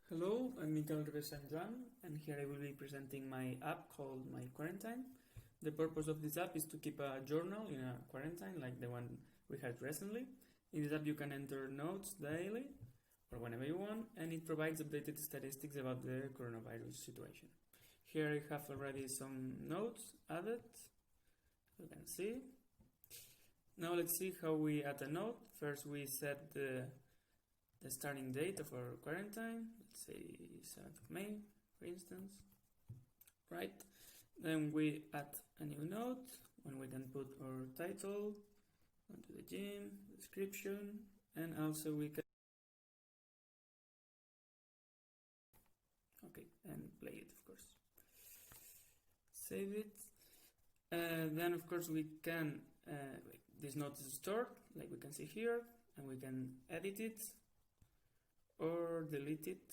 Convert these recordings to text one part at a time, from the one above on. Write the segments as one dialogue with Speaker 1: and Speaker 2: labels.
Speaker 1: Hello, I'm Miguel Revesan-Joan, and here I will be presenting my app called MyQuarantine. The purpose of this app is to keep a journal in a quarantine like the one we had recently. In this app you can enter notes daily or whenever you want, and it provides updated statistics about the coronavirus situation. Here I have already some notes added, you can see. Now let's see how we add a note. First we set the starting date of our quarantine, let's say 7th of May, for instance, right? Then we add a new note, when we can put our title, onto the gym, description, and also we can and play it, of course. Save it. Then of course we can, this note is stored, like we can see here, and we can edit it or delete it,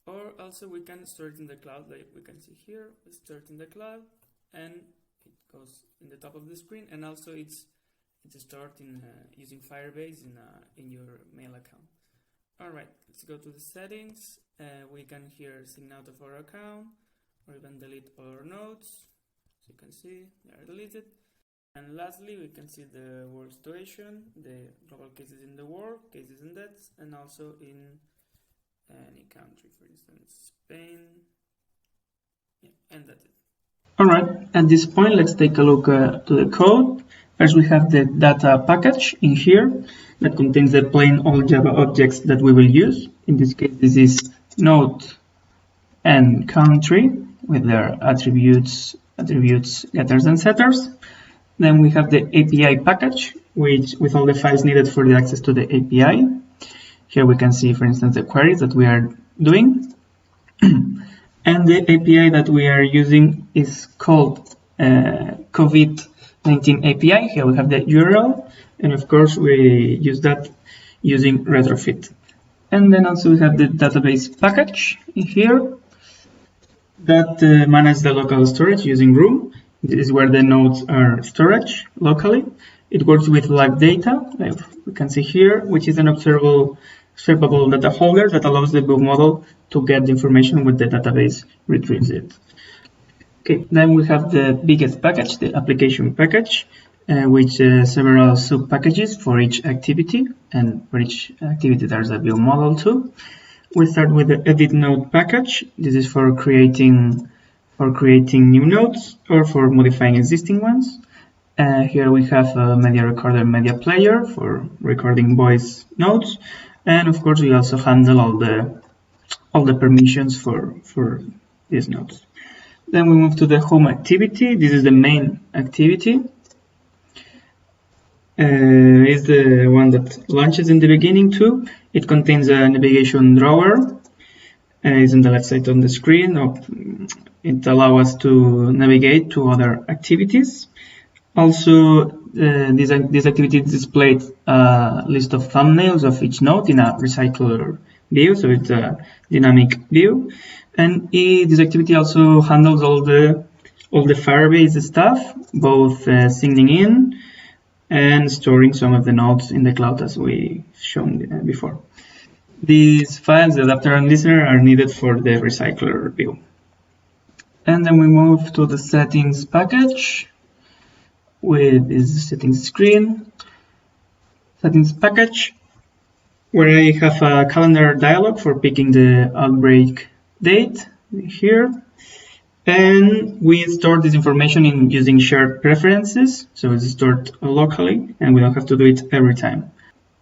Speaker 1: or also we can store it in the cloud, like we can see here. We store it in the cloud and it goes in the top of the screen, and also it's stored in using Firebase in your mail account. Alright, let's go to the settings. We can here sign out of our account, or even delete all our notes. As you can see, they are deleted. And lastly, we can see the world situation, the global cases in the world, cases and deaths, and also in any country, for instance, Spain. Yeah, and that's it. Alright, at this point, let's take a look to the code. First, we have the data package in here that contains the plain old Java objects that we will use. In this case, this is node and country with their attributes, getters and setters. Then we have the API package, which with all the files needed for the access to the API. Here we can see, for instance, the queries that we are doing. And the API that we are using is called COVID-19 API. Here we have the URL, and of course we use that using retrofit. And then also we have the database package in here that manages the local storage using Room. This is where the nodes are stored locally. It works with live data, like we can see here, which is an observable data holder that allows the view model to get the information when the database retrieves it. Okay, then we have the biggest package, the application package, which several sub-packages for each activity, and for each activity there's a view model too. We start with the edit node package. This is for creating new nodes or for modifying existing ones. Here we have a media recorder, media player for recording voice nodes, and of course we also handle all the permissions for these nodes. Then we move to the home activity. This is the main activity. Is the one that launches in the beginning too. It contains a navigation drawer. It's on the left side on the screen. It allows us to navigate to other activities. Also, this activity displayed a list of thumbnails of each node in a recycler view, so it's a dynamic view. And this activity also handles all the Firebase stuff, both signing in and storing some of the nodes in the cloud, as we shown before. These files, the adapter and listener, are needed for the recycler view. And then we move to the settings package with this settings screen. Settings package, where I have a calendar dialog for picking the outbreak date here. And we store this information in using shared preferences, so it's stored locally and we don't have to do it every time.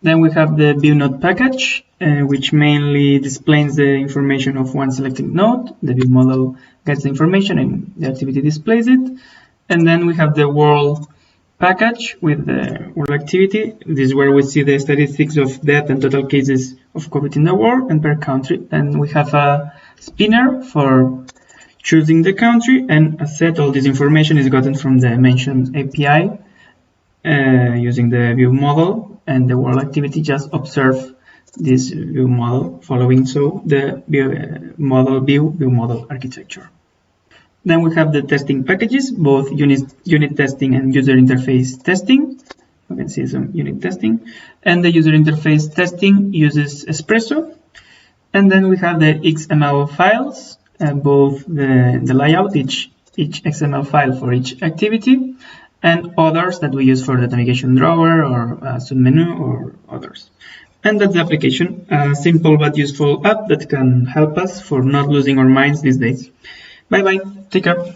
Speaker 1: Then we have the view node package, which mainly displays the information of one selected node. The view model gets the information and the activity displays it. And then we have the world package with the world activity. This is where we see the statistics of death and total cases of COVID in the world and per country. And we have a spinner for choosing the country, and as said, all this information is gotten from the mentioned API using the view model, and the world activity just observe this view model following the view model architecture. Then we have the testing packages, both unit testing and user interface testing. You can see some unit testing. And the user interface testing uses Espresso. And then we have the XML files, both the layout, each XML file for each activity, and others that we use for the navigation drawer or submenu or others. And that's the application, a simple but useful app that can help us for not losing our minds these days. Bye bye, take care.